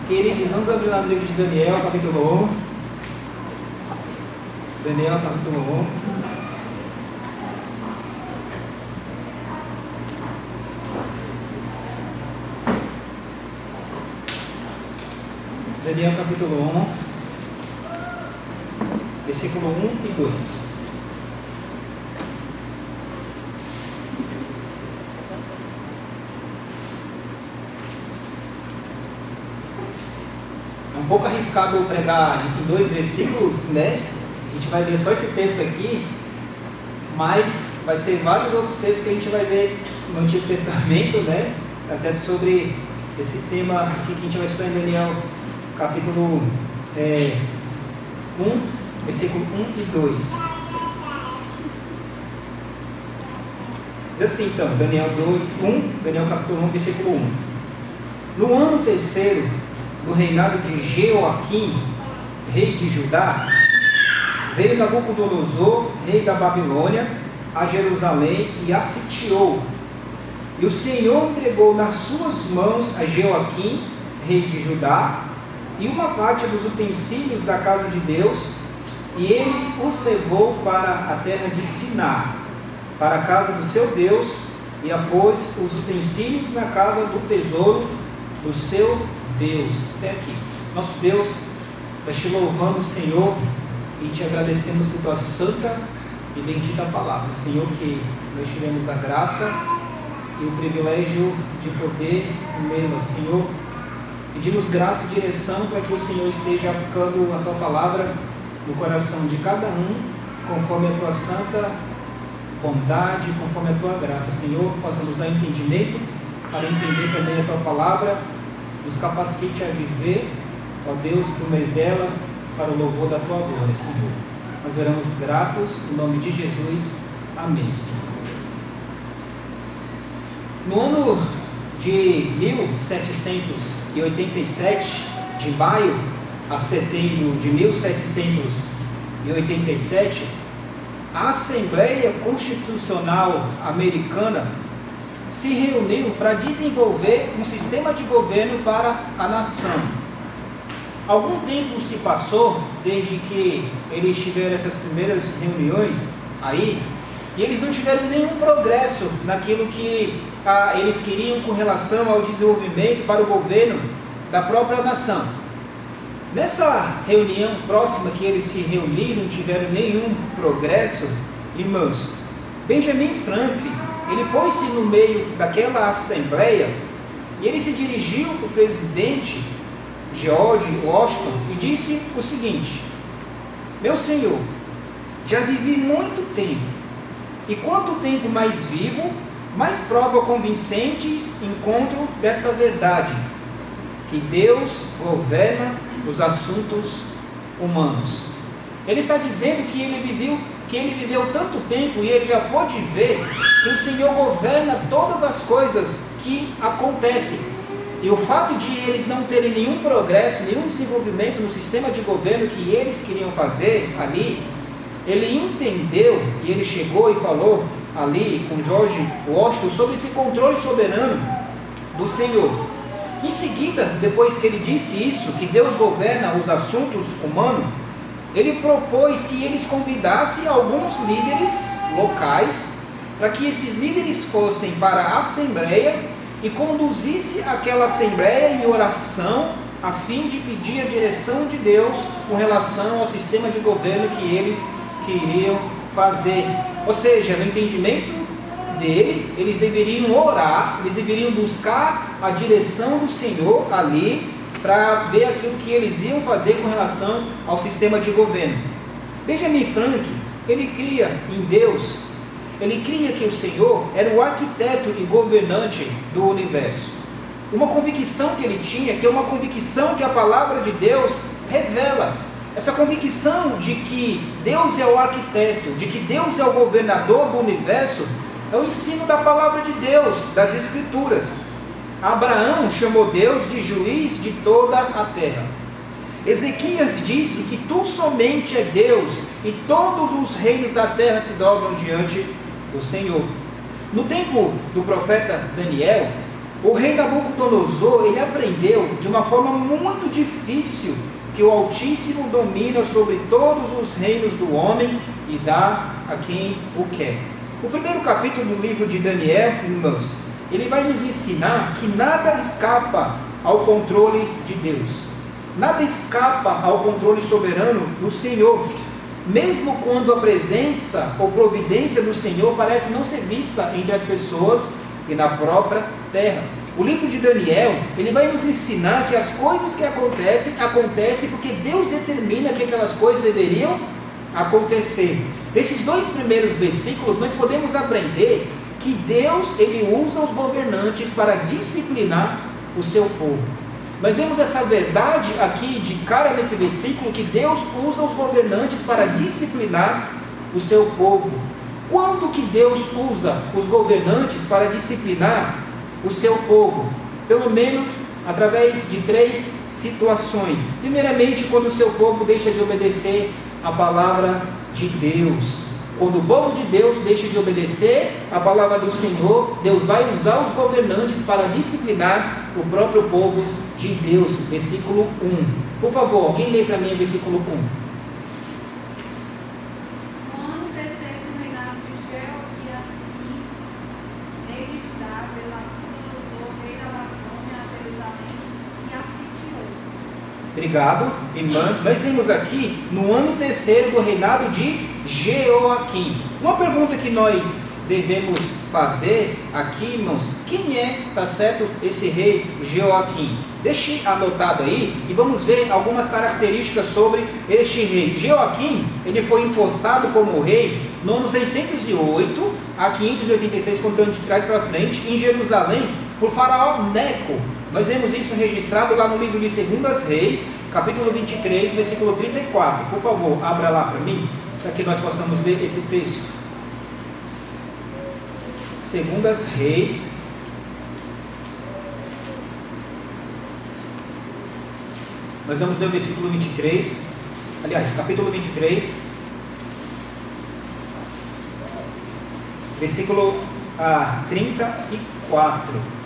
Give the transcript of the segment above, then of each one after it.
Queridos, vamos abrir lá no livro de Daniel, capítulo 1. Daniel, capítulo 1. Daniel, capítulo 1, versículo 1 e 2. É um pouco arriscado eu pregar em 2 versículos, né? A gente vai ler só esse texto aqui, mas vai ter vários outros textos que a gente vai ver no Antigo Testamento, né? Tá certo? Sobre esse tema aqui que a gente vai estudar em Daniel, capítulo 1, versículo 1 e 2. Diz assim então, Daniel capítulo 1, versículo 1. No ano terceiro do reinado de Jeoaquim, rei de Judá, veio Nabucodonosor, rei da Babilônia, a Jerusalém e a sitiou. E o Senhor entregou nas suas mãos a Jeoaquim, rei de Judá, e uma parte dos utensílios da casa de Deus, e ele os levou para a terra de Siná, para a casa do seu Deus, e apôs os utensílios na casa do tesouro do seu Deus. Até aqui. Nosso Deus, nós te louvamos, Senhor, e te agradecemos por tua santa e bendita palavra. Senhor, que nós tivemos a graça e o privilégio de poder lê-la, Senhor. Pedimos graça e direção para que o Senhor esteja aplicando a tua palavra no coração de cada um, conforme a tua santa bondade, conforme a tua graça. Senhor, possa nos dar entendimento para entender também a tua palavra, nos capacite a viver, ó Deus, por meio dela, para o louvor da tua glória, Senhor. Nós oramos gratos, no nome de Jesus. Amém, Senhor. No ano de 1787, de maio a setembro de 1787, a Assembleia Constitucional Americana se reuniu para desenvolver um sistema de governo para a nação. Algum tempo se passou desde que eles tiveram essas primeiras reuniões aí, e eles não tiveram nenhum progresso naquilo que eles queriam com relação ao desenvolvimento para o governo da própria nação. Nessa reunião próxima que eles se reuniram, não tiveram nenhum progresso, irmãos, Benjamin Franklin, ele pôs-se no meio daquela assembleia e ele se dirigiu para o presidente George Washington e disse o seguinte: meu senhor, já vivi muito tempo, e quanto tempo mais vivo, mais prova convincentes encontro desta verdade, que Deus governa os assuntos humanos. Ele está dizendo que ele viveu tanto tempo e ele já pôde ver que o Senhor governa todas as coisas que acontecem. E o fato de eles não terem nenhum progresso, nenhum desenvolvimento no sistema de governo que eles queriam fazer ali, ele entendeu e ele chegou e falou ali com George Washington sobre esse controle soberano do Senhor. Em seguida, depois que ele disse isso, que Deus governa os assuntos humanos, ele propôs que eles convidassem alguns líderes locais para que esses líderes fossem para a assembleia e conduzisse aquela assembleia em oração a fim de pedir a direção de Deus com relação ao sistema de governo que eles queriam fazer. Ou seja, no entendimento dele, eles deveriam orar, eles deveriam buscar a direção do Senhor ali para ver aquilo que eles iam fazer com relação ao sistema de governo. Benjamin Franklin, ele cria em Deus, ele cria que o Senhor era o arquiteto e governante do universo. Uma convicção que ele tinha, que é uma convicção que a palavra de Deus revela. Essa convicção de que Deus é o arquiteto, de que Deus é o governador do universo, é o ensino da palavra de Deus, das Escrituras. Abraão chamou Deus de juiz de toda a terra. Ezequias disse que tu somente é Deus, e todos os reinos da terra se dobram diante do Senhor. No tempo do profeta Daniel, O rei Nabucodonosor, ele aprendeu de uma forma muito difícil que o Altíssimo domina sobre todos os reinos do homem e dá a quem o quer. O primeiro capítulo do livro de Daniel, irmãos, ele vai nos ensinar que nada escapa ao controle de Deus. Nada escapa ao controle soberano do Senhor. Mesmo quando a presença ou providência do Senhor parece não ser vista entre as pessoas e na própria terra. O livro de Daniel, ele vai nos ensinar que as coisas que acontecem porque Deus determina que aquelas coisas deveriam acontecer. Desses dois primeiros versículos, nós podemos aprender que Deus, ele usa os governantes para disciplinar o seu povo. Nós vemos essa verdade aqui de cara nesse versículo, que Deus usa os governantes para disciplinar o seu povo. Quando que Deus usa os governantes para disciplinar o seu povo? Pelo menos através de 3 situações. Primeiramente, quando o seu povo deixa de obedecer a palavra de Deus. Quando o povo de Deus deixa de obedecer a palavra do Senhor, Deus vai usar os governantes para disciplinar o próprio povo de Deus. Versículo 1. Por favor, alguém lê para mim o versículo 1. Obrigado, irmã. Nós vemos aqui no ano 3º do reinado de Jeoaquim. Uma pergunta que nós devemos fazer aqui, irmãos: quem é, tá certo, esse rei Jeoaquim? Deixe anotado aí e vamos ver algumas características sobre este rei. Jeoaquim, ele foi empossado como rei no ano 608 a 586, contando de trás para frente, em Jerusalém, por Faraó Neco. Nós vemos isso registrado lá no livro de 2 Reis, capítulo 23, versículo 34. Por favor, abra lá para mim, para que nós possamos ler esse texto. 2 Reis, nós vamos ler o versículo 23, aliás, capítulo 23, versículo 34.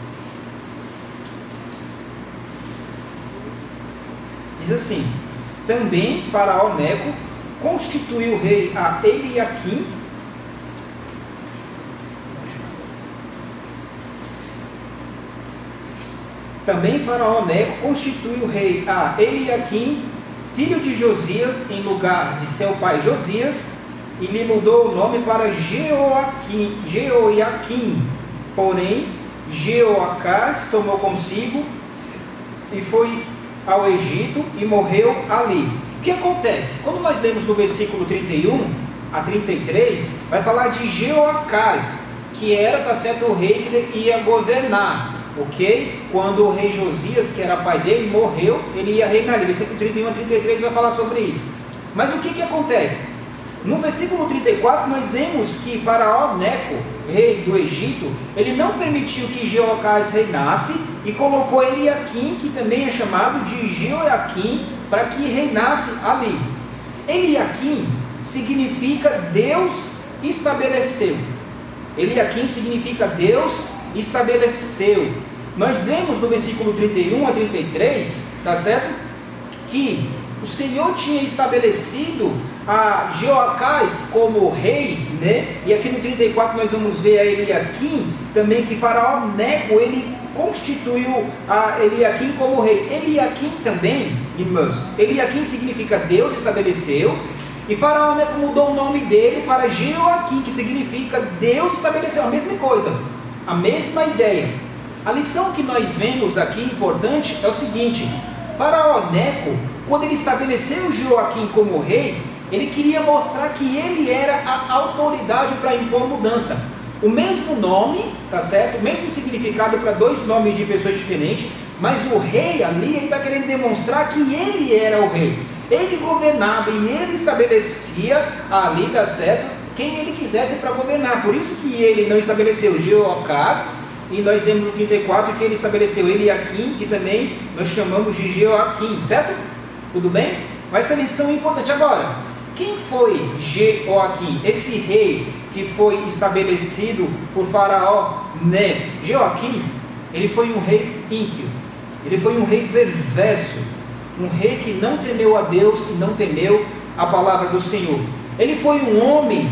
Diz assim: também Faraó Neco constituiu o rei a Eliaquim, filho de Josias, em lugar de seu pai Josias, e lhe mudou o nome para Jeoiaquim. Porém, Jeoacás tomou consigo e foi ao Egito e morreu ali. O que acontece? Quando nós lemos no versículo 31 a 33, vai falar de Jeoacás, que era, tá certo, o rei que ia governar, ok? Quando o rei Josias, que era pai dele, morreu, ele ia reinar ali. Versículo 31 a 33 vai falar sobre isso. Mas o que acontece? No versículo 34 nós vemos que Faraó Neco, rei do Egito, ele não permitiu que Jeoacás reinasse e colocou Eliaquim, que também é chamado de Jeoiaquim, para que reinasse ali. Eliaquim significa Deus estabeleceu. Eliaquim significa Deus estabeleceu. Nós vemos no versículo 31 a 33, tá certo? Que o Senhor tinha estabelecido a Jeoacás como rei, né? E aqui no 34 nós vamos ver a Eliaquim também, que Faraó Neco, ele constituiu a Eliaquim como rei. Eliaquim também, irmãos, Eliaquim significa Deus estabeleceu, e Faraó Neco mudou o nome dele para Jeoaquim, que significa Deus estabeleceu. A mesma coisa, a mesma ideia. A lição que nós vemos aqui importante é o seguinte: Faraó Neco, quando ele estabeleceu Jeoaquim como rei, ele queria mostrar que ele era a autoridade para impor mudança. O mesmo nome, tá certo? O mesmo significado para 2 nomes de pessoas diferentes, mas o rei ali, ele está querendo demonstrar que ele era o rei. Ele governava e ele estabelecia ali, tá certo, quem ele quisesse para governar. Por isso que ele não estabeleceu Jeoacás, e nós vemos no 34 que ele estabeleceu Eliaquim, que também nós chamamos de Jeoaquim, certo? Tudo bem? Mas essa lição é importante. Agora, quem foi Jeoaquim? Esse rei que foi estabelecido por Faraó Neco. Jeoaquim, Ele foi um rei ímpio, ele foi um rei perverso, um rei que não temeu a Deus e não temeu a palavra do Senhor. Ele foi um homem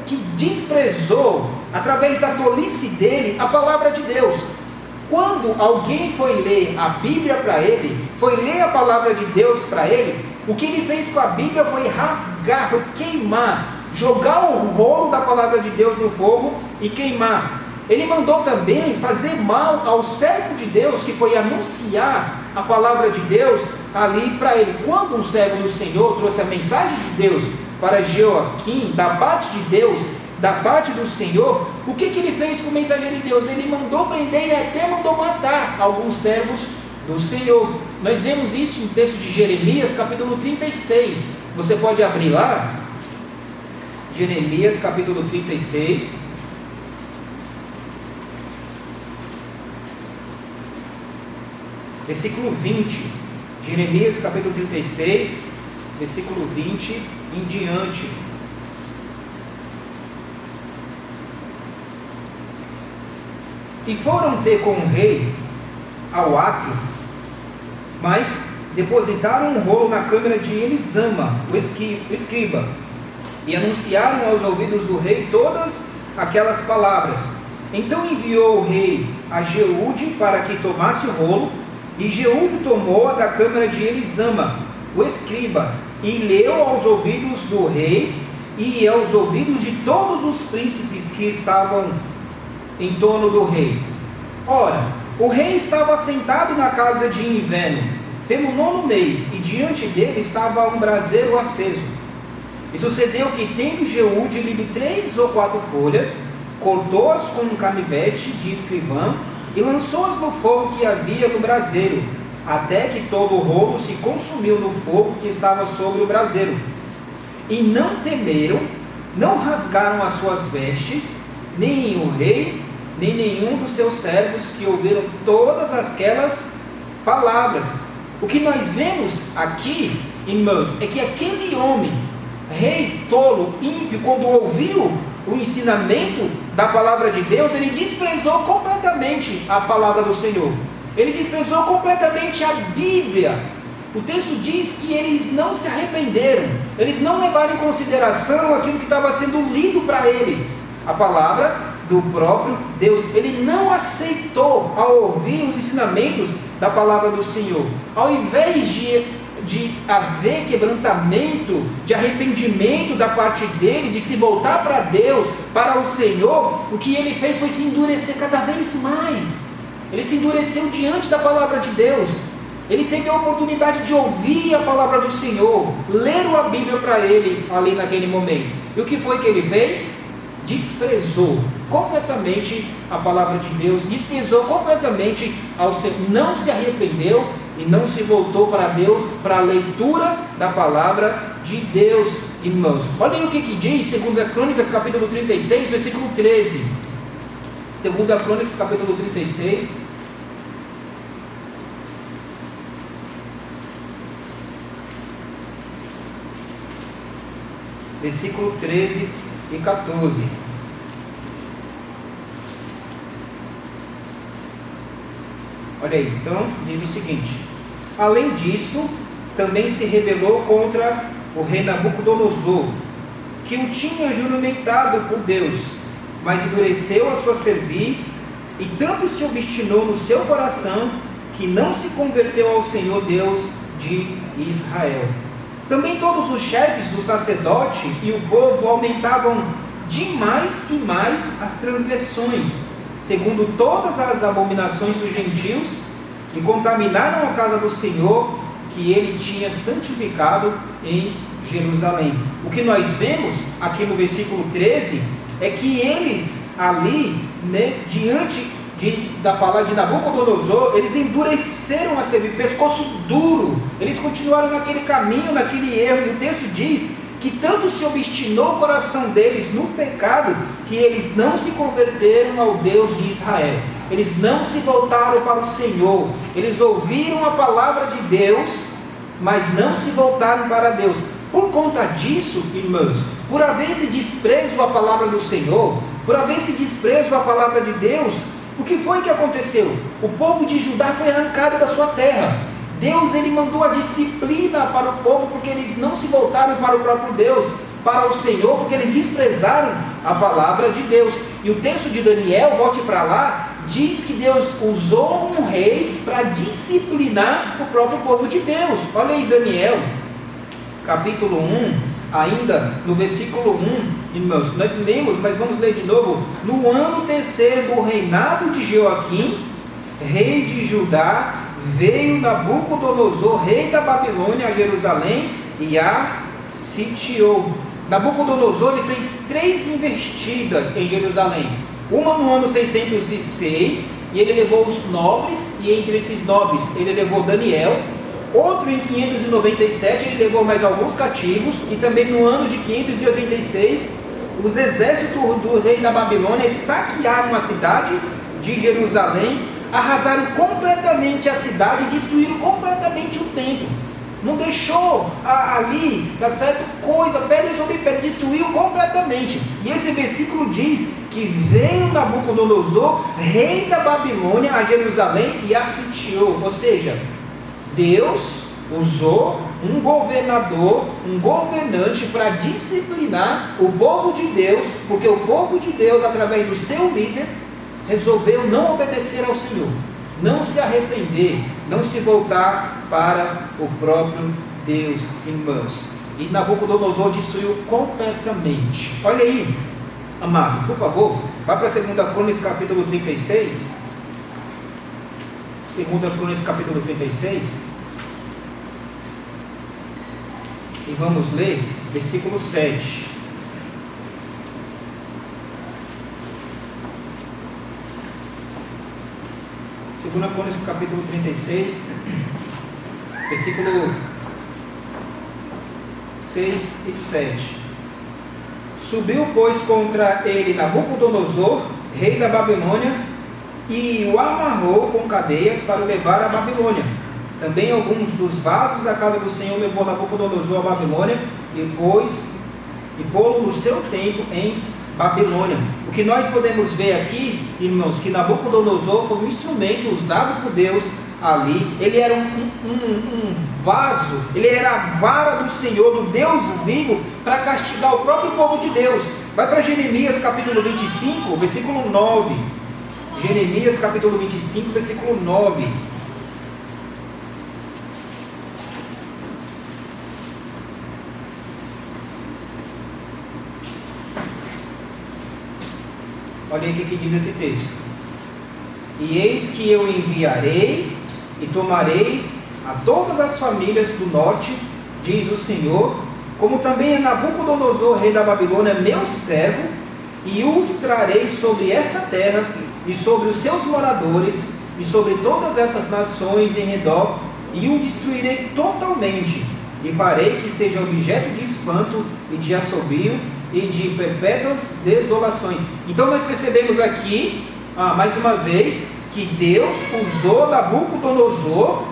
que desprezou, através da tolice dele, a palavra de Deus. Quando alguém foi ler a Bíblia para ele, foi ler a palavra de Deus para ele, o que ele fez com a Bíblia foi rasgar, foi queimar, jogar o rolo da palavra de Deus no fogo e queimar. Ele mandou também fazer mal ao servo de Deus, que foi anunciar a palavra de Deus ali para ele. Quando um servo do Senhor trouxe a mensagem de Deus para Joaquim, da parte de Deus, da parte do Senhor, o que ele fez com o mensageiro de Deus? Ele mandou prender e até mandou matar alguns servos do Senhor. Nós vemos isso no texto de Jeremias, capítulo 36. Você pode abrir lá, Jeremias, capítulo 36. Versículo 20, Jeremias capítulo 36, versículo 20 em diante. E foram ter com o rei ao átrio, mas depositaram um rolo na câmara de Elisama, o escriba, e anunciaram aos ouvidos do rei todas aquelas palavras. Então enviou o rei a Jeude para que tomasse o rolo, e Jeude tomou da câmara de Elisama, o escriba, e leu aos ouvidos do rei e aos ouvidos de todos os príncipes que estavam em torno do rei. Ora, o rei estava sentado na casa de inverno, pelo 9º mês, e diante dele estava um braseiro aceso. E sucedeu que, tendo Jeude lido 3 ou 4 folhas, cortou-as com um canivete de escrivão, e lançou-as no fogo que havia no braseiro, até que todo o rolo se consumiu no fogo que estava sobre o braseiro. E não temeram, não rasgaram as suas vestes, nem o rei, nem nenhum dos seus servos, que ouviram todas aquelas palavras. O que nós vemos aqui, irmãos, é que aquele homem, rei tolo, ímpio, quando ouviu o ensinamento da palavra de Deus, ele desprezou completamente a palavra do Senhor. Ele desprezou completamente a Bíblia. O texto diz que eles não se arrependeram, eles não levaram em consideração aquilo que estava sendo lido para eles, a palavra do próprio Deus. Ele não aceitou ao ouvir os ensinamentos da palavra do Senhor. Ao invés de haver quebrantamento, de arrependimento da parte dele, de se voltar para Deus, para o Senhor, o que ele fez foi se endurecer cada vez mais. Ele se endureceu diante da palavra de Deus. Ele teve a oportunidade de ouvir a palavra do Senhor, ler a Bíblia para ele ali naquele momento. E o que foi que ele fez? Desprezou completamente a palavra de Deus, desprezou completamente ao Senhor, não se arrependeu e não se voltou para Deus, para a leitura da palavra de Deus, irmãos. Olhem o que diz 2 Crônicas capítulo 36, versículo 13. 2 Crônicas capítulo 36, versículo 13 e 14. Olha aí, então diz o seguinte: além disso, também se rebelou contra o rei Nabucodonosor, que o tinha juramentado por Deus, mas endureceu a sua cerviz, e tanto se obstinou no seu coração, que não se converteu ao Senhor Deus de Israel. Também todos os chefes do sacerdote e o povo aumentavam de mais e mais as transgressões, segundo todas as abominações dos gentios, e contaminaram a casa do Senhor, que ele tinha santificado em Jerusalém. O que nós vemos aqui no versículo 13 é que eles ali, diante da palavra de Nabucodonosor, eles endureceram a cerviz, pescoço duro, eles continuaram naquele caminho, naquele erro, e o texto diz que tanto se obstinou o coração deles no pecado, que eles não se converteram ao Deus de Israel, eles não se voltaram para o Senhor, eles ouviram a palavra de Deus, mas não se voltaram para Deus. Por conta disso, irmãos, por haver esse desprezo à palavra do Senhor, por haver esse desprezo à palavra de Deus, O que foi que aconteceu? O povo de Judá foi arrancado da sua terra. Deus, ele mandou a disciplina para o povo, porque eles não se voltaram para o próprio Deus, para o Senhor, porque eles desprezaram a palavra de Deus. E o texto de Daniel, volte para lá, diz que Deus usou um rei para disciplinar o próprio povo de Deus. Olha aí Daniel, capítulo 1, ainda no versículo 1, irmãos, nós lemos, mas vamos ler de novo. No ano terceiro do reinado de Joaquim, rei de Judá, veio Nabucodonosor, rei da Babilônia, a Jerusalém e a sitiou. Nabucodonosor, ele fez 3 investidas em Jerusalém. Uma no ano 606, e ele levou os nobres, e entre esses nobres ele levou Daniel. Outro em 597, ele levou mais alguns cativos. E também no ano de 586, os exércitos do rei da Babilônia saquearam a cidade de Jerusalém, arrasaram completamente a cidade, destruíram completamente o templo. Não deixou ali, tá certo? Coisa, pedra sobre pedra, destruiu completamente. E esse versículo diz que veio Nabucodonosor, rei da Babilônia, a Jerusalém e a sitiou. Ou seja, Deus usou um governador, um governante para disciplinar o povo de Deus, porque o povo de Deus, através do seu líder, resolveu não obedecer ao Senhor, não se arrepender, não se voltar para o próprio Deus, irmãos. E Nabucodonosor destruiu completamente. Olha aí, amado, por favor, vá para 2 Crônicas capítulo 36. 2 Crônicas capítulo 36. E vamos ler versículo 7. Segunda Crônicas capítulo 36, versículo 6 e 7. Subiu, pois, contra ele Nabucodonosor, rei da Babilônia, e o amarrou com cadeias para o levar à Babilônia. Também alguns dos vasos da casa do Senhor levou Nabucodonosor à Babilônia e pô-lo no seu templo em Babilônia. O que nós podemos ver aqui, irmãos, que Nabucodonosor foi um instrumento usado por Deus ali. Ele era um vaso, ele era a vara do Senhor, do Deus vivo, para castigar o próprio povo de Deus. Vai para Jeremias capítulo 25, versículo 9. Jeremias capítulo 25, versículo 9. Olha aí o que diz esse texto. E eis que eu enviarei e tomarei a todas as famílias do norte, diz o Senhor, como também a Nabucodonosor, rei da Babilônia, meu servo, e os trarei sobre essa terra, e sobre os seus moradores, e sobre todas essas nações em redor, e o destruirei totalmente, e farei que seja objeto de espanto e de assobio, e de perpétuas desolações. Então nós percebemos aqui, mais uma vez, que Deus usou Nabucodonosor,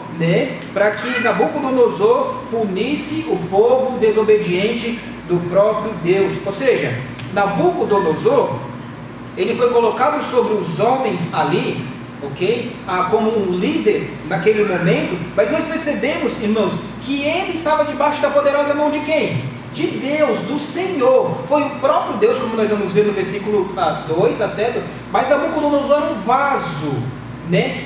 para que Nabucodonosor punisse o povo desobediente do próprio Deus. Ou seja, Nabucodonosor, ele foi colocado sobre os homens ali, ok? Como um líder naquele momento, mas nós percebemos, irmãos, que ele estava debaixo da poderosa mão de quem? De Deus, do Senhor. Foi o próprio Deus, como nós vamos ver no versículo 2, tá certo? Mas Nabucodonosor era um vaso,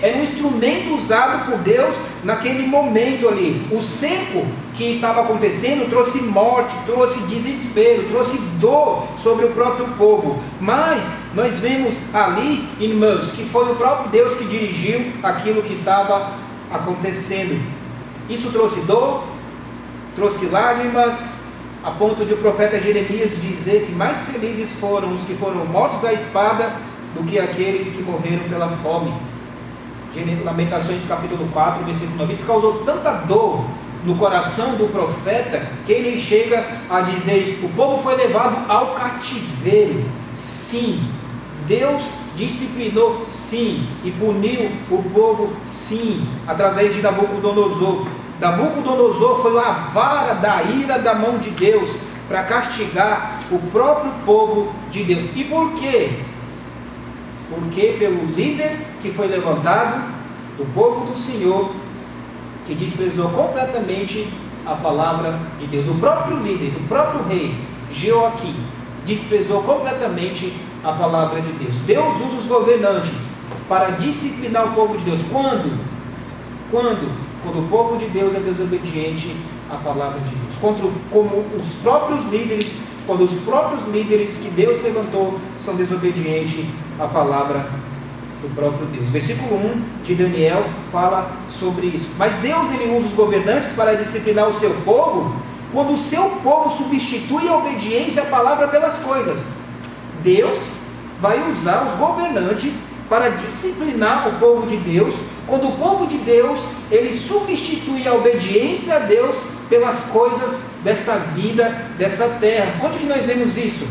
era um instrumento usado por Deus naquele momento ali. O cerco que estava acontecendo trouxe morte, trouxe desespero, trouxe dor sobre o próprio povo. Mas nós vemos ali, irmãos, que foi o próprio Deus que dirigiu aquilo que estava acontecendo. Isso trouxe dor, trouxe lágrimas, a ponto de o profeta Jeremias dizer que mais felizes foram os que foram mortos à espada do que aqueles que morreram pela fome. Lamentações capítulo 4, versículo 9. Isso causou tanta dor no coração do profeta, que ele chega a dizer isso: o povo foi levado ao cativeiro. Sim, Deus disciplinou, sim, e puniu o povo, sim, através de Nabucodonosor. Nabucodonosor foi a vara da ira da mão de Deus para castigar o próprio povo de Deus. E por quê? Porque pelo líder que foi levantado, do povo do Senhor, que desprezou completamente a palavra de Deus. O próprio líder, o próprio rei, Jeoaquim, desprezou completamente a palavra de Deus. Deus usa os governantes para disciplinar o povo de Deus. Quando o povo de Deus é desobediente à palavra de Deus. Quando os próprios líderes que Deus levantou são desobedientes à palavra do próprio Deus. Versículo 1 de Daniel fala sobre isso. Mas Deus, ele usa os governantes para disciplinar o seu povo, quando o seu povo substitui a obediência à palavra pelas coisas. Deus vai usar os governantes para disciplinar o povo de Deus, quando o povo de Deus, ele substitui a obediência a Deus pelas coisas dessa vida, dessa terra. Onde que nós vemos isso?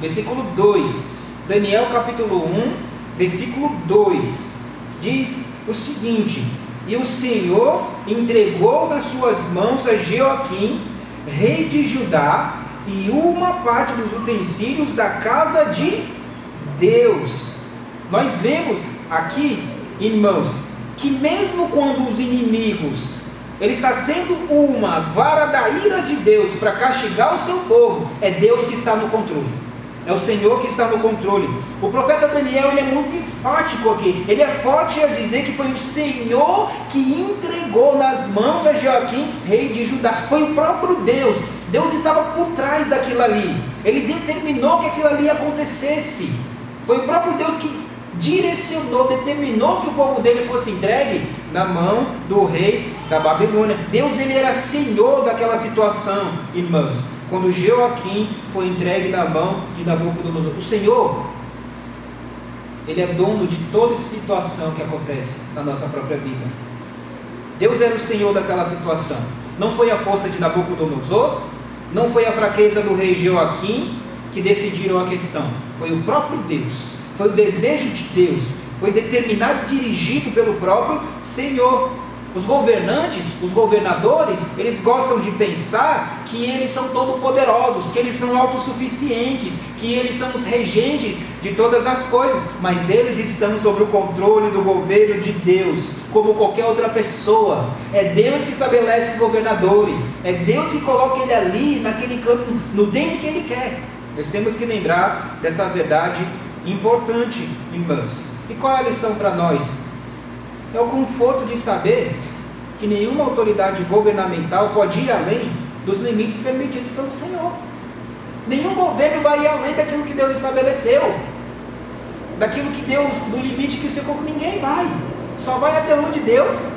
Versículo 2, Daniel capítulo 1, versículo 2, diz o seguinte: e o Senhor entregou nas suas mãos a Jeoaquim, rei de Judá, e uma parte dos utensílios da casa de Deus. Nós vemos aqui, irmãos, que mesmo quando os inimigos, ele está sendo uma vara da ira de Deus para castigar o seu povo, é Deus que está no controle, é o Senhor que está no controle. O profeta Daniel, ele é muito enfático aqui, ele é forte a dizer que foi o Senhor que entregou nas mãos a Jeoaquim, rei de Judá. Foi o próprio Deus. Deus estava por trás daquilo ali, ele determinou que aquilo ali acontecesse. Foi o próprio Deus que direcionou, determinou que o povo dele fosse entregue na mão do rei da Babilônia. Deus, ele era senhor daquela situação, irmãos, quando Jeoaquim foi entregue na mão de Nabucodonosor. O Senhor, ele é dono de toda situação que acontece na nossa própria vida. Deus era o senhor daquela situação. Não foi a força de Nabucodonosor, não foi a fraqueza do rei Jeoaquim que decidiram a questão, foi o próprio Deus. Foi o desejo de Deus, foi determinado e dirigido pelo próprio Senhor. Os governantes, os governadores, eles gostam de pensar que eles são todo-poderosos, que eles são autossuficientes, que eles são os regentes de todas as coisas, mas eles estão sob o controle do governo de Deus, como qualquer outra pessoa. É Deus que estabelece os governadores, é Deus que coloca ele ali, naquele campo, no tempo que ele quer. Nós temos que lembrar dessa verdade importante, irmãos. E qual é a lição para nós? É o conforto de saber que nenhuma autoridade governamental pode ir além dos limites permitidos pelo Senhor. Nenhum governo vai ir além daquilo que Deus estabeleceu, daquilo que Deus, do limite que o Senhor, ninguém vai, só vai até onde Deus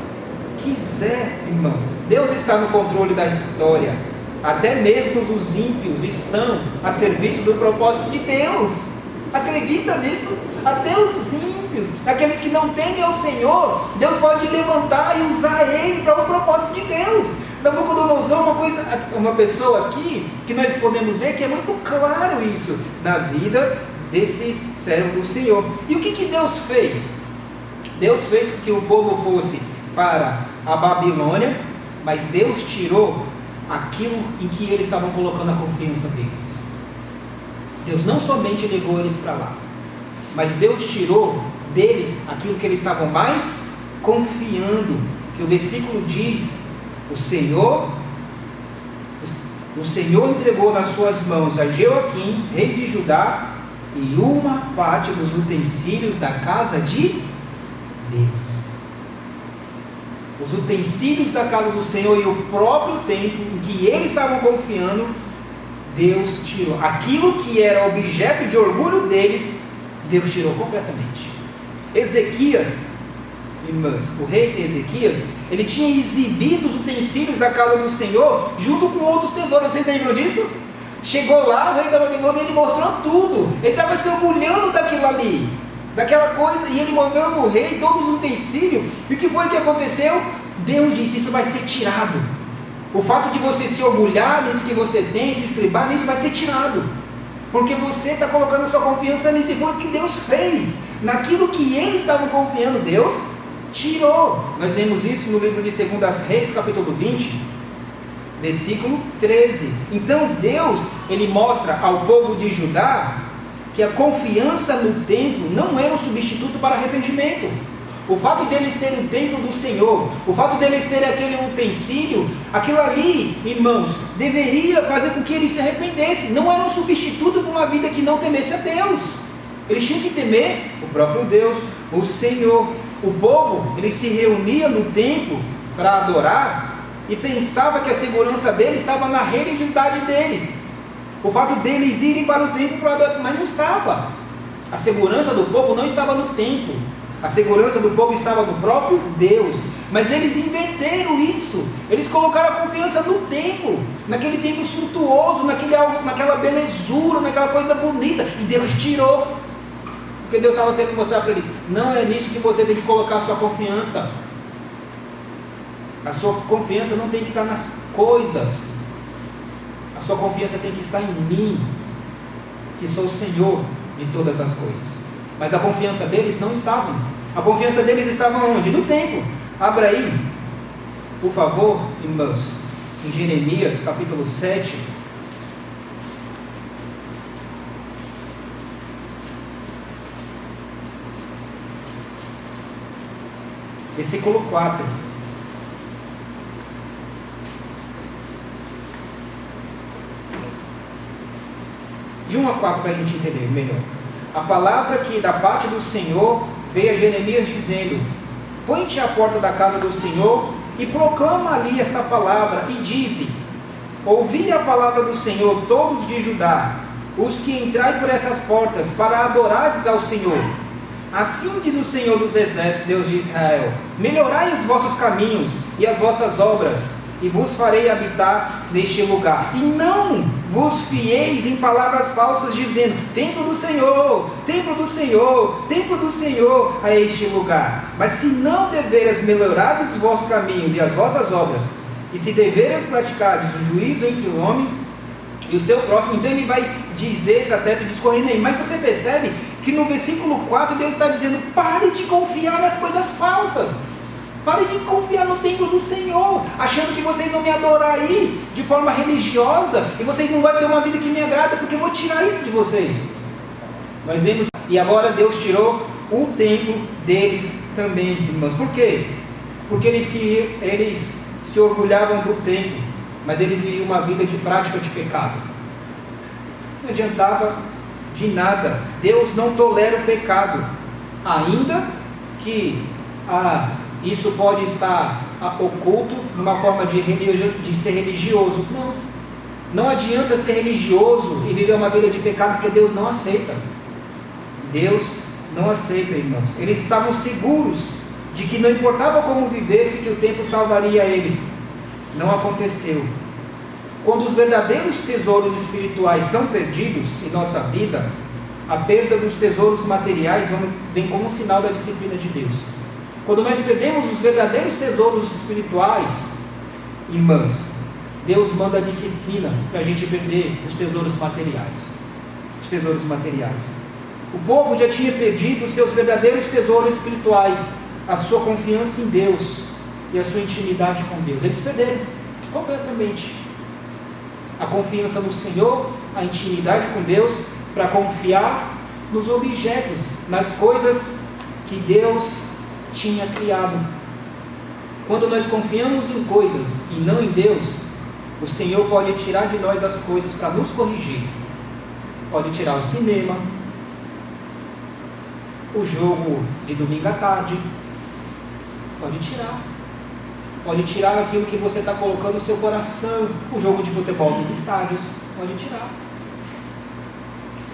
quiser, irmãos. Deus está no controle da história. Até mesmo os ímpios estão a serviço do propósito de Deus. Acredita nisso? Até os ímpios, aqueles que não temem ao Senhor, Deus pode levantar e usar ele para o propósito de Deus. Nabucodonosor, uma pessoa aqui que nós podemos ver que é muito claro isso na vida desse servo do Senhor. E o que Deus fez? Deus fez com que o povo fosse para a Babilônia, mas Deus tirou aquilo em que eles estavam colocando a confiança deles. Deus não somente levou eles para lá, mas Deus tirou deles aquilo que eles estavam mais confiando, que o versículo diz: o Senhor entregou nas suas mãos a Jeoaquim, rei de Judá, e uma parte dos utensílios da casa de Deus. Os utensílios da casa do Senhor e o próprio templo em que eles estavam confiando, Deus tirou. Aquilo que era objeto de orgulho deles, Deus tirou completamente. Ezequias, irmãos, o rei Ezequias, ele tinha exibido os utensílios da casa do Senhor junto com outros tesouros. Vocês lembram disso? Chegou lá, o rei da Babilônia, ele mostrou tudo. Ele estava se orgulhando daquilo ali, daquela coisa, e ele mostrou para o rei todos os utensílios. E o que foi que aconteceu? Deus disse: isso vai ser tirado. O fato de você se orgulhar nisso que você tem, se estribar nisso, vai ser tirado, porque você está colocando a sua confiança nisso. E foi o que Deus fez, naquilo que eles estavam confiando, Deus tirou. Nós vemos isso no livro de 2 Reis, capítulo 20, versículo 13. Então Deus, ele mostra ao povo de Judá que a confiança no templo não era um substituto para arrependimento. O fato deles terem um templo do Senhor, o fato deles terem aquele utensílio, aquilo ali, irmãos, deveria fazer com que eles se arrependessem. Não era um substituto para uma vida que não temesse a Deus. Eles tinham que temer o próprio Deus, o Senhor. O povo, ele se reunia no templo para adorar e pensava que a segurança deles estava na religiosidade deles. O fato deles irem para o templo para adorar, mas não estava. A segurança do povo não estava no templo. A segurança do povo estava no próprio Deus. Mas eles inverteram isso. Eles colocaram a confiança no templo, naquele templo suntuoso, naquela belezura, naquela coisa bonita. E Deus tirou. Porque Deus estava querendo mostrar para eles: não é nisso que você tem que colocar a sua confiança. A sua confiança não tem que estar nas coisas. A sua confiança tem que estar em mim, que sou o Senhor de todas as coisas. Mas a confiança deles não estava nisso. A confiança deles estava onde? No templo. Abra aí, por favor, irmãos, em Jeremias capítulo 7. Versículo 4. De 1 a 4 para a gente entender melhor. A palavra que da parte do Senhor veio a Jeremias dizendo: põe-te à porta da casa do Senhor e proclama ali esta palavra e dize: ouvi a palavra do Senhor todos de Judá, os que entrai por essas portas para adorardes ao Senhor. Assim diz o Senhor dos exércitos, Deus de Israel: melhorai os vossos caminhos e as vossas obras, e vos farei habitar neste lugar. E não vos fieis em palavras falsas, dizendo: templo do Senhor, templo do Senhor, templo do Senhor a este lugar. Mas se não deveras melhorar os vossos caminhos e as vossas obras, e se deveras praticardes o juízo entre os homens e o seu próximo, então ele vai dizer, está certo, discorrendo aí. Mas você percebe que no versículo 4 Deus está dizendo: pare de confiar nas coisas falsas. Pare de confiar no templo do Senhor, achando que vocês vão me adorar aí de forma religiosa e vocês não vão ter uma vida que me agrada, porque eu vou tirar isso de vocês. Nós vemos, e agora Deus tirou o templo deles também, irmãos. Por quê? Porque eles se orgulhavam do templo, mas eles viviam uma vida de prática de pecado. Não adiantava de nada. Deus não tolera o pecado, ainda que isso pode estar oculto numa forma de ser religioso. Não adianta ser religioso e viver uma vida de pecado, porque Deus não aceita. Deus não aceita, irmãos. Eles estavam seguros de que não importava como vivesse, que o templo salvaria eles. Não aconteceu. Quando os verdadeiros tesouros espirituais são perdidos em nossa vida, a perda dos tesouros materiais vem como um sinal da disciplina de Deus. Quando nós perdemos os verdadeiros tesouros espirituais, irmãos, Deus manda a disciplina para a gente perder os tesouros materiais. Os tesouros materiais. O povo já tinha perdido os seus verdadeiros tesouros espirituais, a sua confiança em Deus e a sua intimidade com Deus. Eles perderam completamente a confiança no Senhor, a intimidade com Deus, para confiar nos objetos, nas coisas que Deus tinha criado. Quando nós confiamos em coisas e não em Deus, o Senhor pode tirar de nós as coisas para nos corrigir. Pode tirar o cinema, o jogo de domingo à tarde, pode tirar aquilo que você está colocando no seu coração, o jogo de futebol nos estádios, pode tirar.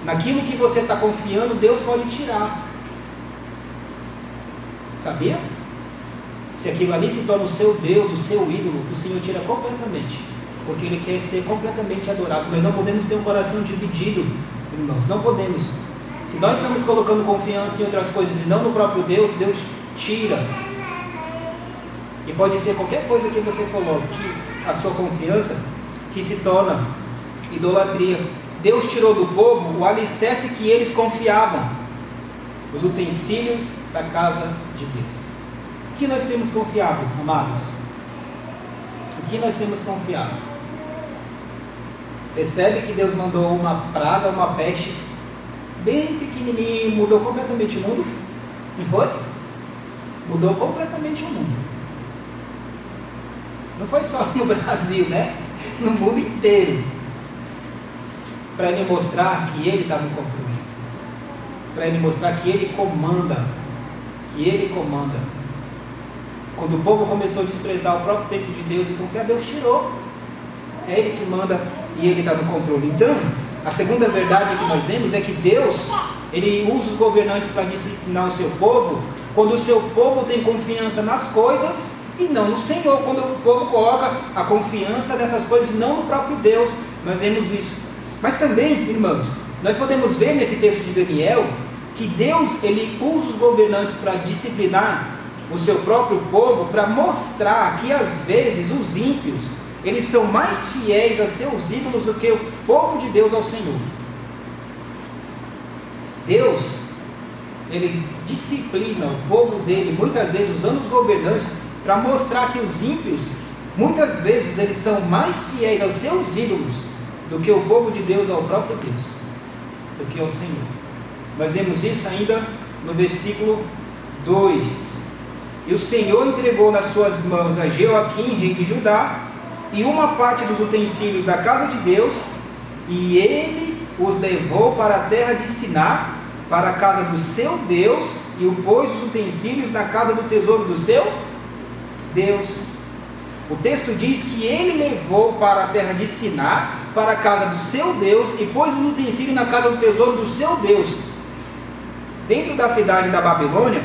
Naquilo que você está confiando, Deus pode tirar. Sabia? Se aquilo ali se torna o seu Deus, o seu ídolo, o Senhor tira completamente, porque Ele quer ser completamente adorado. Nós não podemos ter um coração dividido, irmãos, não podemos. Se nós estamos colocando confiança em outras coisas e não no próprio Deus, Deus tira. E pode ser qualquer coisa que você coloque a sua confiança, que se torna idolatria. Deus tirou do povo o alicerce que eles confiavam, os utensílios da casa de Deus. O que nós temos confiado, amados? O que nós temos confiado? Percebe que Deus mandou uma praga, uma peste bem pequenininho, mudou completamente o mundo? Não foi? Mudou completamente o mundo. Não foi só no Brasil, né? No mundo inteiro. Para ele mostrar que ele está no controle. Para ele mostrar que ele comanda. Que ele comanda. Quando o povo começou a desprezar o próprio tempo de Deus e confiar, Deus tirou. É ele que manda e ele está no controle. Então, a segunda verdade que nós vemos é que Deus, ele usa os governantes para disciplinar o seu povo, quando o seu povo tem confiança nas coisas e não no Senhor. Quando o povo coloca a confiança nessas coisas e não no próprio Deus, nós vemos isso. Mas também, irmãos, nós podemos ver nesse texto de Daniel, que Deus, ele usa os governantes para disciplinar o seu próprio povo, para mostrar que às vezes os ímpios, eles são mais fiéis a seus ídolos do que o povo de Deus ao Senhor. Deus, ele disciplina o povo dele, muitas vezes usando os governantes, para mostrar que os ímpios, muitas vezes, eles são mais fiéis aos seus ídolos, do que o povo de Deus ao próprio Deus, do que ao Senhor. Nós vemos isso ainda no versículo 2. E o Senhor entregou nas suas mãos a Jeoaquim, rei de Judá, e uma parte dos utensílios da casa de Deus, e ele os levou para a terra de Siná, para a casa do seu Deus, e o pôs os utensílios na casa do tesouro do seu Deus. O texto diz que ele levou para a terra de Siná, para a casa do seu Deus, e pôs os utensílios na casa do tesouro do seu Deus. Dentro da cidade da Babilônia,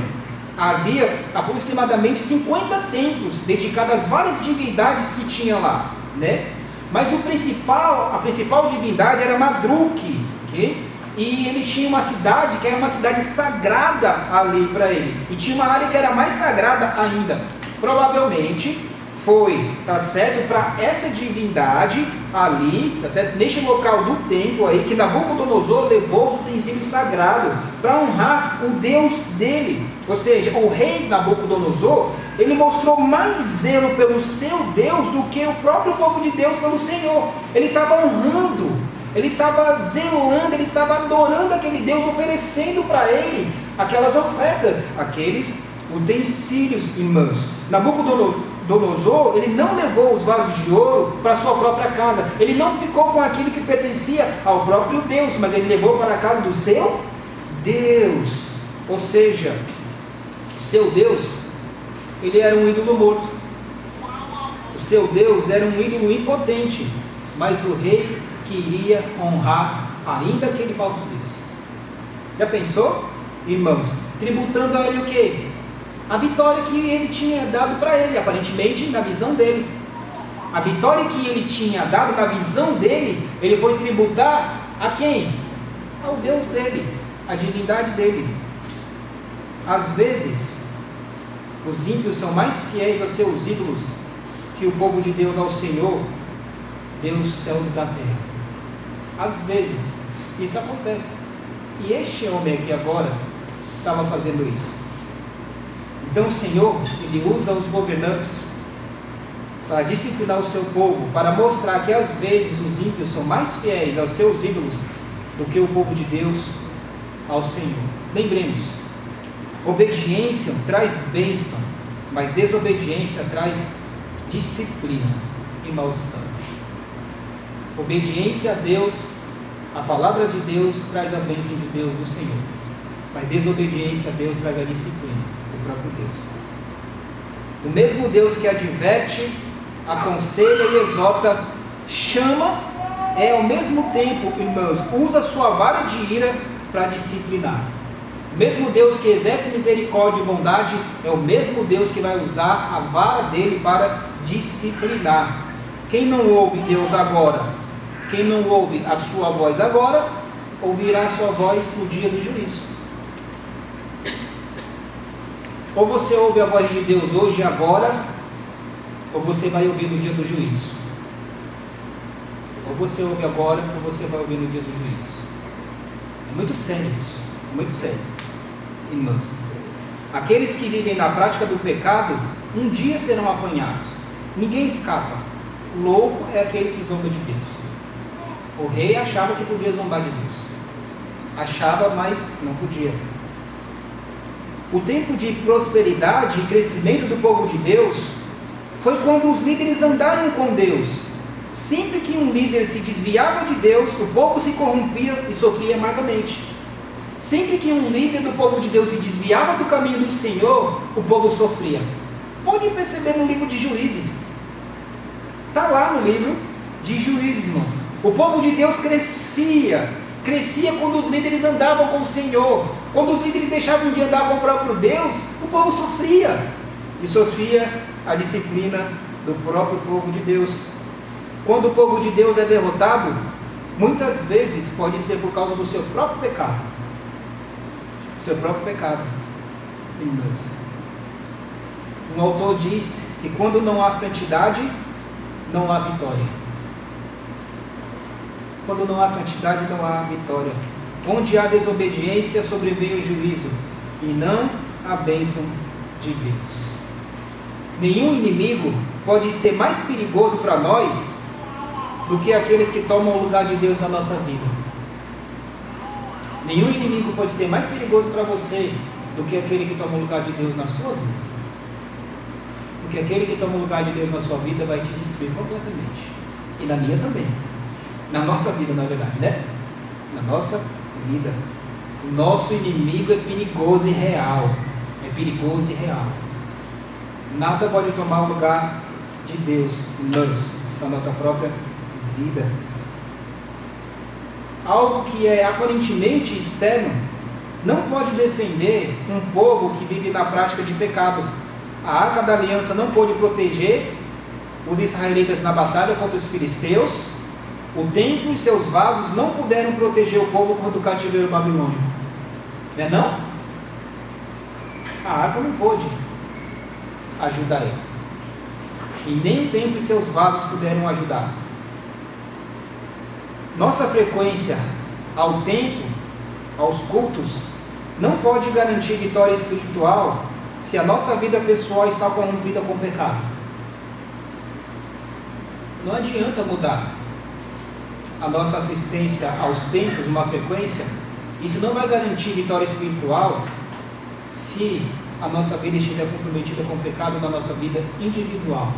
havia aproximadamente 50 templos dedicados às várias divindades que tinha lá, né? Mas a principal divindade era Marduk, okay? E ele tinha uma cidade que era uma cidade sagrada ali para ele, e tinha uma área que era mais sagrada ainda. Provavelmente foi, tá certo, para essa divindade ali, tá certo, neste local do templo aí, que Nabucodonosor levou os utensílios sagrados para honrar o Deus dele. Ou seja, o rei Nabucodonosor, ele mostrou mais zelo pelo seu Deus do que o próprio povo de Deus pelo Senhor. Ele estava honrando, ele estava zelando, ele estava adorando aquele Deus, oferecendo para ele aquelas ofertas, aqueles utensílios, irmãos. Nabucodonosor, ele não levou os vasos de ouro para a sua própria casa, ele não ficou com aquilo que pertencia ao próprio Deus, mas ele levou para a casa do seu Deus. Ou seja, o seu Deus, ele era um ídolo morto, o seu Deus era um ídolo impotente, mas o rei queria honrar ainda aquele falso Deus. Já pensou, irmãos, tributando a ele o quê? A vitória que ele tinha dado para ele, aparentemente na visão dele. A vitória que ele tinha dado na visão dele, ele foi tributar a quem? Ao Deus dele, a divindade dele. Às vezes, os ímpios são mais fiéis a seus ídolos que o povo de Deus ao Senhor, Deus dos céus e da terra. Às vezes, isso acontece. E este homem aqui agora estava fazendo isso. Então o Senhor, ele usa os governantes para disciplinar o seu povo, para mostrar que às vezes os ímpios são mais fiéis aos seus ídolos do que o povo de Deus ao Senhor. Lembremos, obediência traz bênção, mas desobediência traz disciplina e maldição. Obediência a Deus, a palavra de Deus traz a bênção de Deus do Senhor, mas desobediência a Deus traz a disciplina do próprio Deus. O mesmo Deus que adverte, aconselha e exorta, chama, é ao mesmo tempo, irmãos, usa sua vara de ira para disciplinar. O mesmo Deus que exerce misericórdia e bondade é o mesmo Deus que vai usar a vara dele para disciplinar. Quem não ouve Deus agora, quem não ouve a sua voz agora, ouvirá a sua voz no dia do juízo. Ou você ouve a voz de Deus hoje e agora, ou você vai ouvir no dia do juízo. Ou você ouve agora, ou você vai ouvir no dia do juízo. É muito sério isso, muito sério, irmãos. Aqueles que vivem na prática do pecado, um dia serão apanhados. Ninguém escapa. O louco é aquele que zomba de Deus. O rei achava que podia zombar de Deus. achava, mas não podia. O tempo de prosperidade e crescimento do povo de Deus foi quando os líderes andaram com Deus. Sempre que um líder se desviava de Deus, o povo se corrompia e sofria amargamente. Sempre que um líder do povo de Deus se desviava do caminho do Senhor, o povo sofria. Pode perceber no livro de Juízes. Está lá no livro de Juízes, irmão. O povo de Deus crescia quando os líderes andavam com o Senhor. Quando os líderes deixavam de andar com o próprio Deus, o povo sofria. E sofria a disciplina do próprio povo de Deus. Quando o povo de Deus é derrotado, muitas vezes pode ser por causa do seu próprio pecado. Seu próprio pecado. Um autor diz que quando não há santidade, não há vitória. Quando não há santidade, não há vitória. Onde há desobediência, sobrevém o juízo, e não a bênção de Deus. Nenhum inimigo pode ser mais perigoso para nós do que aqueles que tomam o lugar de Deus na nossa vida. Nenhum inimigo pode ser mais perigoso para você do que aquele que toma o lugar de Deus na sua vida. Porque aquele que toma o lugar de Deus na sua vida vai te destruir completamente. E na minha também. Na nossa vida, na verdade, né? Na nossa vida. O nosso inimigo é perigoso e real. É perigoso e real. Nada pode tomar o lugar de Deus na nossa própria vida. Algo que é aparentemente externo não pode defender um povo que vive na prática de pecado. A Arca da Aliança não pôde proteger os israelitas na batalha contra os filisteus. O templo e seus vasos não puderam proteger o povo contra o cativeiro babilônico. Não é não? A arca não pôde ajudar eles. E nem o templo e seus vasos puderam ajudar. Nossa frequência ao templo, aos cultos, não pode garantir vitória espiritual se a nossa vida pessoal está corrompida com o pecado. Não adianta mudar a nossa assistência aos templos, uma frequência. Isso não vai garantir vitória espiritual se a nossa vida estiver comprometida com o pecado na nossa vida individual.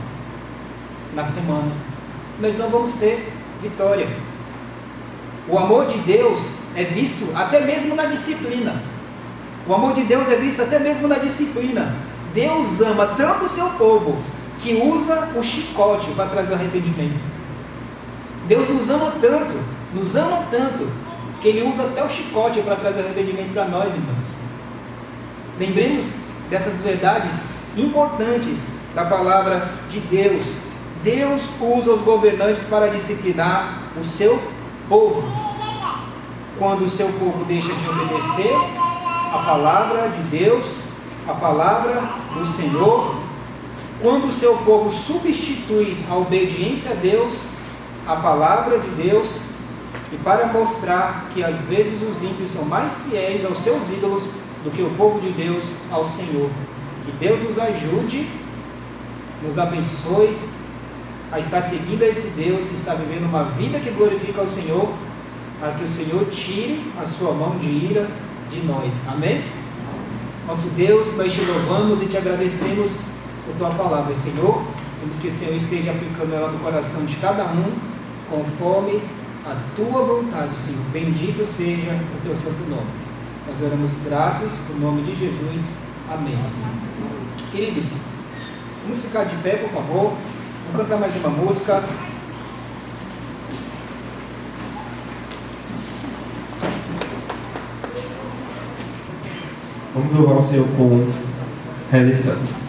Na semana, nós não vamos ter vitória. O amor de Deus é visto até mesmo na disciplina. O amor de Deus é visto até mesmo na disciplina. Deus ama tanto o seu povo que usa o chicote para trazer arrependimento. Deus nos ama tanto, que Ele usa até o chicote para trazer arrependimento para nós, irmãos. Lembremos dessas verdades importantes da palavra de Deus. Deus usa os governantes para disciplinar o seu povo. Quando o seu povo deixa de obedecer a palavra de Deus, a palavra do Senhor, quando o seu povo substitui a obediência a Deus, a palavra de Deus, e para mostrar que às vezes os ímpios são mais fiéis aos seus ídolos do que o povo de Deus ao Senhor. Que Deus nos ajude, nos abençoe a estar seguindo a esse Deus e estar vivendo uma vida que glorifica ao Senhor, para que o Senhor tire a sua mão de ira de nós. Amém? Nosso Deus, nós te louvamos e te agradecemos por tua palavra, Senhor. Pedimos que o Senhor esteja aplicando ela no coração de cada um, conforme a tua vontade, Senhor. Bendito seja o teu santo nome. Nós oramos gratos no nome de Jesus. Amém, Senhor. Queridos, vamos ficar de pé, por favor. Vamos cantar mais uma música. Vamos louvar o Senhor com redenção.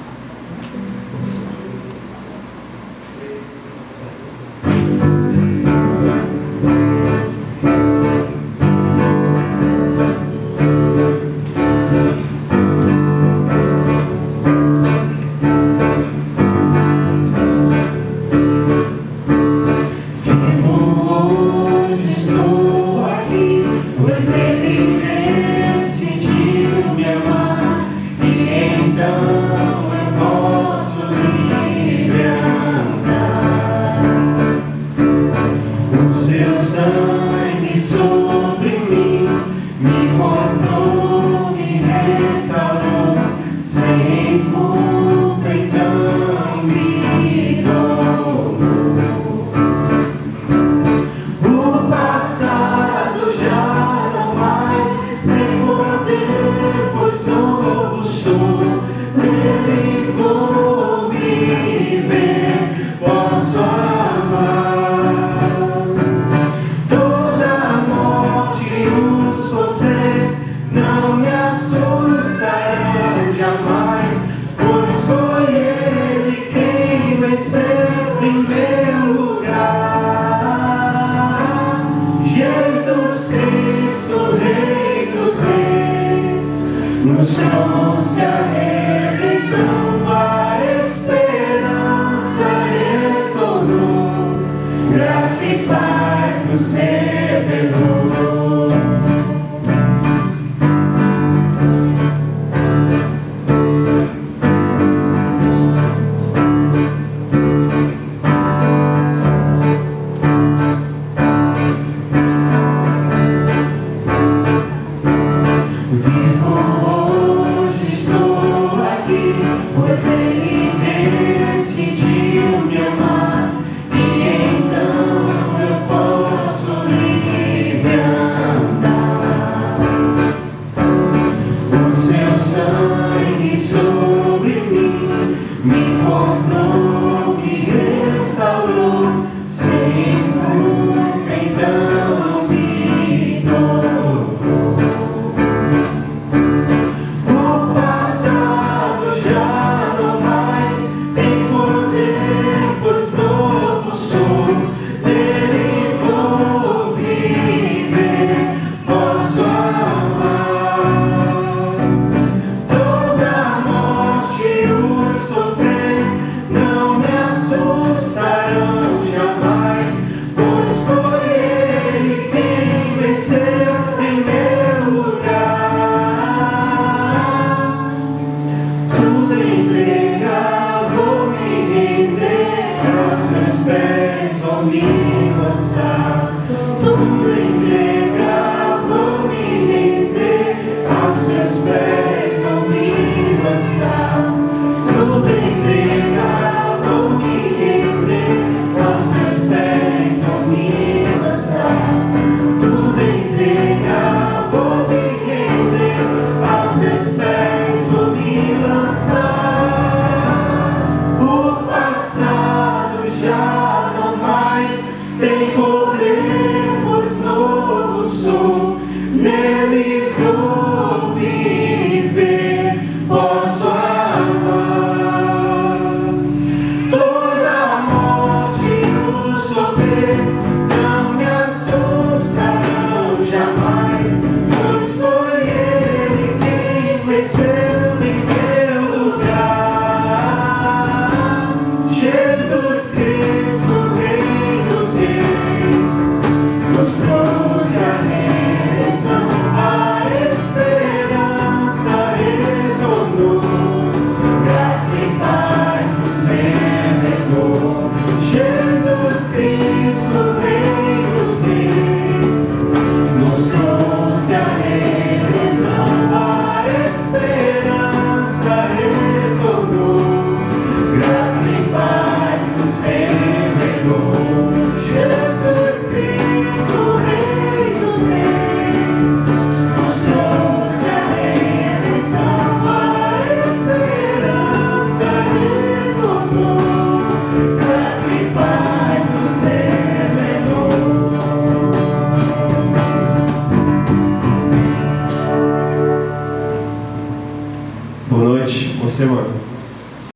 Então tem poder, pois novo sou, nele vou viver, posso amar. Toda a morte o sofrer não me assustarão jamais, pois foi ele quem venceu em meu lugar. Jesus Cristo, Rei dos Reis, nos trouxe a redenção, a esperança retornou, graça e paz nos revelou. Jesus Cristo, Rei dos Reis, nos trouxe a redenção, a esperança retornou, graça e paz nos revelou. Jesus Cristo, Rei dos Reis, nos trouxe a redenção, a esperança retornou, graça e paz nos revelou. Boa noite, boa semana.